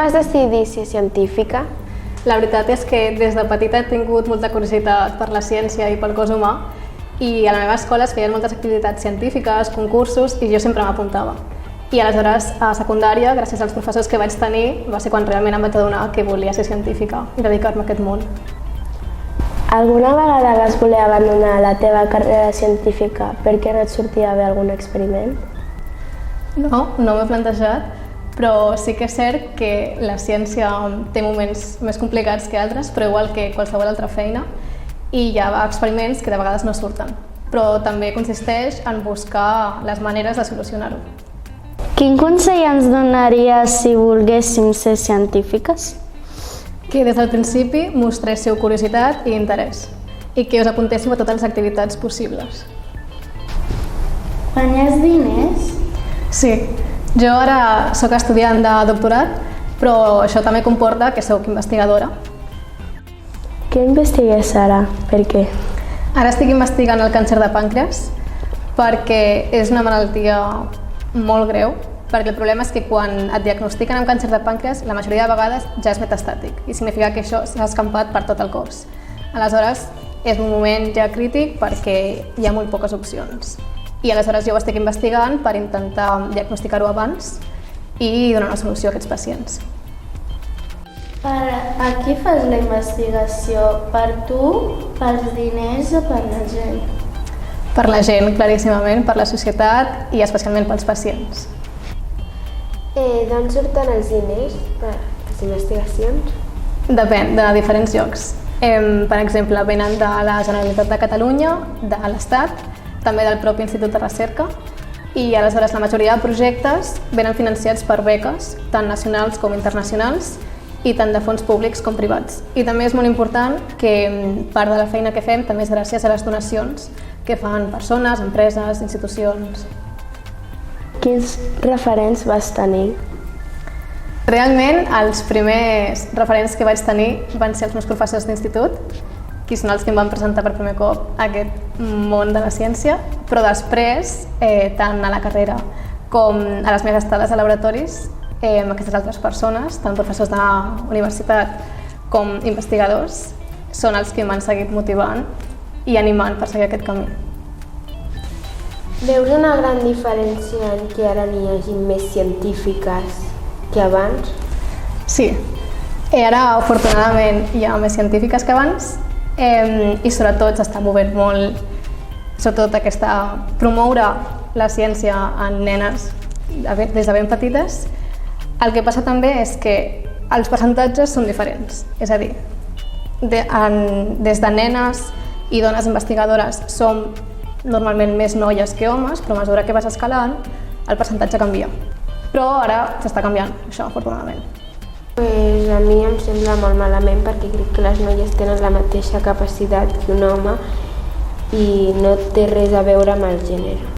vas decidir ser científica? La veritat és que des de petita he tingut molta curiositat per la ciència i pel cos humà i a la meva escola es feien moltes activitats científiques, concursos i jo sempre m'apuntava. I aleshores a secundària, gràcies als professors que vaig tenir, va ser quan realment em vaig adonar que volia ser científica i dedicar-me a aquest món. Alguna vegada vas voler abandonar la teva carrera científica perquè no et sortia bé algun experiment? No m'ho he plantejat, però sí que és cert que la ciència té moments més complicats que altres, però igual que qualsevol altra feina, i hi ha experiments que de vegades no surten, però també consisteix en buscar les maneres de solucionar-ho. Quin consell ens donaries si volguéssim ser científiques? Que des del principi mostréssiu curiositat i interès, i que us apuntéssiu a totes les activitats possibles. Guanyes diners? Sí, jo ara sóc estudiant de doctorat, però això també comporta que sóc investigadora. Què investigues ara? Per què? Ara estic investigant el càncer de pàncreas perquè és una malaltia molt greu, perquè el problema és que quan et diagnostiquen amb càncer de pàncreas, la majoria de vegades ja és metastàtic i significa que això s'ha escampat per tot el cos. Aleshores, és un moment ja crític perquè hi ha molt poques opcions. I aleshores jo ho estic investigant per intentar diagnosticar-ho abans i donar una solució a aquests pacients. A qui fas la investigació? Per tu, pels diners o per la gent? Per la gent, claríssimament, per la societat i especialment pels pacients. D'on surten els diners per les investigacions? Depèn, de diferents llocs. Per exemple, venen de la Generalitat de Catalunya, de l'Estat, també del propi Institut de Recerca, i aleshores la majoria de projectes venen financiats per beques, tant nacionals com internacionals, i tant de fons públics com privats. I també és molt important que part de la feina que fem també és gràcies a les donacions que fan persones, empreses, institucions. Quins referents vas tenir? Realment, els primers referents que vaig tenir van ser els meus professors d'institut, qui són els que em van presentar per primer cop a aquest món de la ciència, però després, tant a la carrera com a les meves estades a laboratoris, amb aquestes altres persones, tant professors de universitat com investigadors, són els que m'han seguit motivant i animant per seguir aquest camí. Veus una gran diferència en que ara n'hi hagi més científiques que abans? Sí, ara afortunadament hi ha més científiques que abans i sobretot s'està movent molt, sobretot promoure la ciència en nenes des de ben petites. El que passa també és que els percentatges són diferents, és a dir, des de nenes i dones investigadores som normalment més noies que homes, però a mesura que vas escalant el percentatge canvia. Però ara s'està canviant, això, afortunadament. A mi em sembla molt malament perquè crec que les noies tenen la mateixa capacitat que un home i no té res a veure amb el gènere.